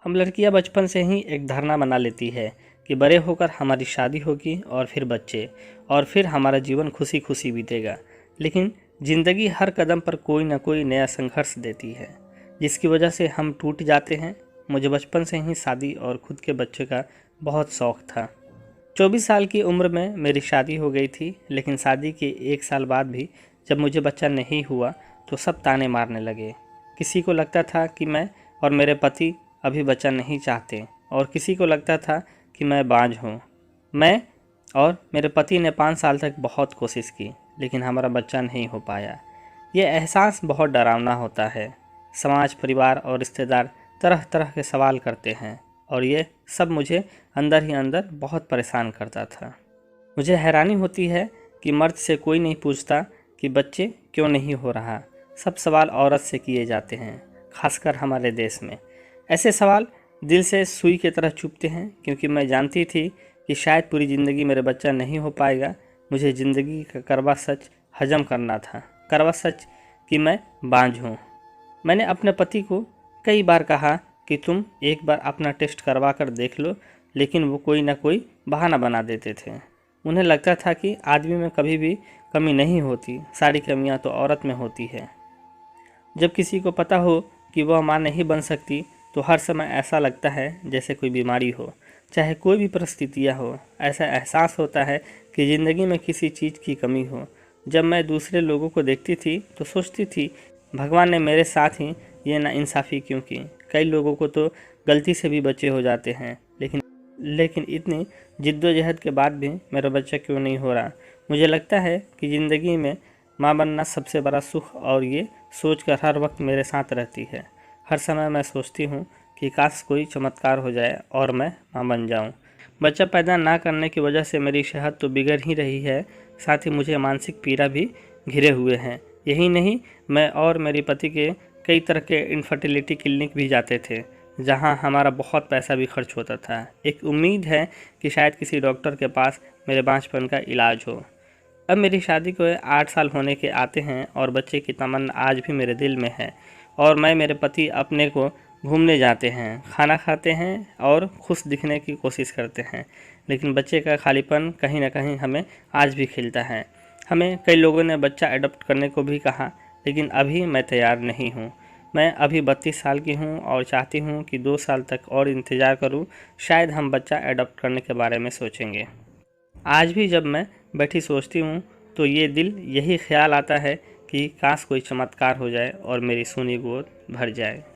हम लड़कियां बचपन से ही एक धारणा बना लेती है कि बड़े होकर हमारी शादी होगी और फिर बच्चे और फिर हमारा जीवन खुशी खुशी बीतेगा। लेकिन ज़िंदगी हर कदम पर कोई ना कोई नया संघर्ष देती है, जिसकी वजह से हम टूट जाते हैं। मुझे बचपन से ही शादी और खुद के बच्चे का बहुत शौक़ था। 24 साल की उम्र में मेरी शादी हो गई थी, लेकिन शादी के 1 साल बाद भी जब मुझे बच्चा नहीं हुआ तो सब ताने मारने लगे। किसी को लगता था कि मैं और मेरे पति अभी बच्चा नहीं चाहते और किसी को लगता था कि मैं बांझ हूँ। मैं और मेरे पति ने 5 साल तक बहुत कोशिश की, लेकिन हमारा बच्चा नहीं हो पाया। ये एहसास बहुत डरावना होता है। समाज, परिवार और रिश्तेदार तरह तरह के सवाल करते हैं और ये सब मुझे अंदर ही अंदर बहुत परेशान करता था। मुझे हैरानी होती है कि मर्द से कोई नहीं पूछता कि बच्चे क्यों नहीं हो रहा। सब सवाल औरत से किए जाते हैं, खासकर हमारे देश में। ऐसे सवाल दिल से सुई की तरह चुभते हैं, क्योंकि मैं जानती थी कि शायद पूरी ज़िंदगी मेरे बच्चा नहीं हो पाएगा। मुझे ज़िंदगी का कड़वा सच हजम करना था, कड़वा सच कि मैं बांझ हूँ। मैंने अपने पति को कई बार कहा कि तुम एक बार अपना टेस्ट करवा कर देख लो, लेकिन वो कोई ना कोई बहाना बना देते थे। उन्हें लगता था कि आदमी में कभी भी कमी नहीं होती, सारी कमियां तो औरत में होती है। जब किसी को पता हो कि वह मां नहीं बन सकती तो हर समय ऐसा लगता है जैसे कोई बीमारी हो, चाहे कोई भी परिस्थितियाँ हो। ऐसा एहसास होता है कि ज़िंदगी में किसी चीज़ की कमी हो। जब मैं दूसरे लोगों को देखती थी तो सोचती थी, भगवान ने मेरे साथ ही ये नाइंसाफ़ी क्यों की। कई लोगों को तो गलती से भी बच्चे हो जाते हैं, लेकिन इतनी जिद्दोजहद के बाद भी मेरा बच्चा क्यों नहीं हो रहा। मुझे लगता है कि ज़िंदगी में माँ बनना सबसे बड़ा सुख, और ये सोचकर हर वक्त मेरे साथ रहती है। हर समय मैं सोचती हूँ कि काश कोई चमत्कार हो जाए और मैं माँ बन जाऊँ। बच्चा पैदा ना करने की वजह से मेरी सेहत तो बिगड़ ही रही है, साथ ही मुझे मानसिक पीड़ा भी घिरे हुए हैं। यही नहीं, मैं और मेरे पति के कई तरह के इनफर्टिलिटी क्लिनिक भी जाते थे, जहां हमारा बहुत पैसा भी खर्च होता था। एक उम्मीद है कि शायद किसी डॉक्टर के पास मेरे बांझपन का इलाज हो। अब मेरी शादी को 8 साल होने के आते हैं और बच्चे की तमन्ना आज भी मेरे दिल में है। और मैं, मेरे पति अपने को घूमने जाते हैं, खाना खाते हैं और खुश दिखने की कोशिश करते हैं, लेकिन बच्चे का खालीपन कहीं ना कहीं हमें आज भी खिलता है। हमें कई लोगों ने बच्चा अडॉप्ट करने को भी कहा, लेकिन अभी मैं तैयार नहीं हूँ। मैं अभी 32 साल की हूँ और चाहती हूँ कि 2 साल तक और इंतज़ार करूँ। शायद हम बच्चा अडॉप्ट करने के बारे में सोचेंगे। आज भी जब मैं बैठी सोचती हूँ तो ये दिल यही ख्याल आता है कि काश कोई चमत्कार हो जाए और मेरी सूनी गोद भर जाए।